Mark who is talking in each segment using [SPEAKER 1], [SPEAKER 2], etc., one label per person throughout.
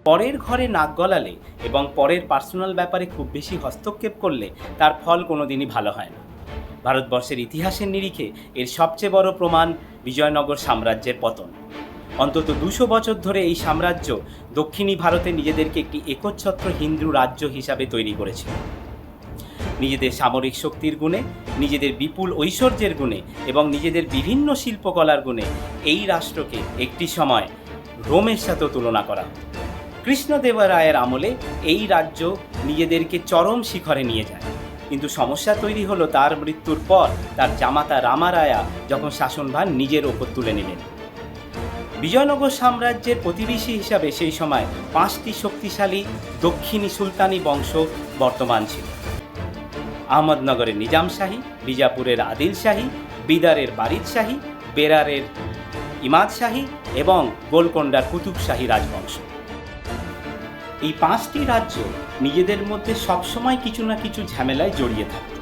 [SPEAKER 1] পরের ঘরে নাক গলালে এবং পরের পার্সোনাল ব্যাপারে খুব বেশি হস্তক্ষেপ করলে তার ফল কোনোদিনই ভালো হয় না। ভারতবর্ষের ইতিহাসের নিরিখে এর সবচেয়ে বড় প্রমাণ বিজয়নগর সাম্রাজ্যের পতন। অন্তত 200 বছর ধরে এই সাম্রাজ্য দক্ষিণী ভারতে নিজেদেরকে একটি একচ্ছত্র হিন্দু রাজ্য হিসাবে তৈরি করেছিল। নিজেদের সামরিক শক্তির গুণে, নিজেদের বিপুল ঐশ্বর্যের গুণে এবং নিজেদের বিভিন্ন শিল্পকলার গুণে এই রাষ্ট্রকে একটি সময় রোমের সাথেও তুলনা করা হতো। কৃষ্ণদেবরায়ের আমলে এই রাজ্য নিজেদেরকে চরম শিখরে নিয়ে যায়, কিন্তু সমস্যা তৈরি হলো তার মৃত্যুর পর তার জামাতা রামারায়া যখন শাসনভার নিজের ওপর তুলে নিলেন। বিজয়নগর সাম্রাজ্যের প্রতিবেশী হিসাবে সেই সময় 5টি শক্তিশালী দক্ষিণী সুলতানি বংশ বর্তমান ছিল। আহমদনগরের নিজাম শাহী, বিজাপুরের আদিল শাহী, বিদারের বারিদ শাহী, বেরারের ইমাদ শাহী এবং গোলকোন্ডার কুতুব শাহী রাজবংশ। এই 5টি রাজ্য নিজেদের মধ্যে সবসময় কিছু না কিছু ঝামেলায় জড়িয়ে থাকত।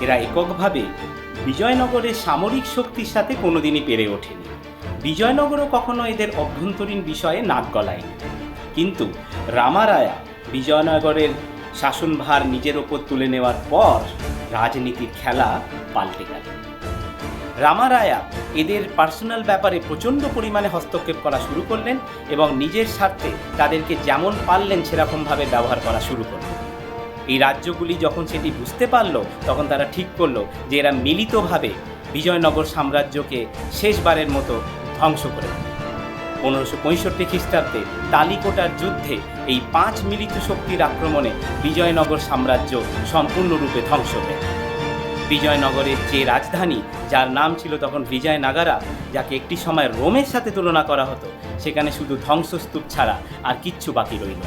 [SPEAKER 1] এরা এককভাবে বিজয়নগরের সামরিক শক্তির সাথে কোনোদিনই পেরে ওঠেনি। বিজয়নগরও কখনো এদের অভ্যন্তরীণ বিষয়ে নাক গলায়নি। কিন্তু রামারায়া বিজয়নগরের শাসনভার নিজের ওপর তুলে নেওয়ার পর রাজনীতির খেলা পাল্টে গেল। রামারায়া এদের পার্সোনাল ব্যাপারে প্রচণ্ড পরিমাণে হস্তক্ষেপ করা শুরু করলেন এবং নিজের স্বার্থে তাদেরকে যেমন পারলেন সেরকমভাবে ব্যবহার করা শুরু করলেন। এই রাজ্যগুলি যখন সেটি বুঝতে পারল, তখন তারা ঠিক করলো যে এরা মিলিতভাবে বিজয়নগর সাম্রাজ্যকে শেষবারের মতো ধ্বংস করে দেবে। 1565 খ্রিস্টাব্দে তালিকোটার যুদ্ধে এই 5 মিলিত শক্তির আক্রমণে বিজয়নগর সাম্রাজ্য সম্পূর্ণরূপে ধ্বংস হয়ে যায়। বিজয়নগরের যে রাজধানী, যার নাম ছিল তখন বিজয়নগরা, যাকে একটি সময় রোমের সাথে তুলনা করা হতো, সেখানে শুধু ধ্বংসস্তূপ ছাড়া আর কিচ্ছু বাকি রইল।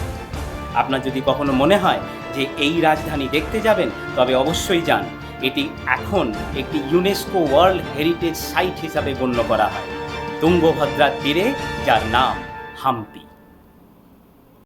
[SPEAKER 1] আপনার যদি কখনো মনে হয় যে এই রাজধানী দেখতে যাবেন, তবে অবশ্যই যান। এটি এখন একটি ইউনেস্কো ওয়ার্ল্ড হেরিটেজ সাইট হিসাবে গণ্য করা হয়, তুঙ্গভদ্রার তীরে, যার নাম হাম্পি।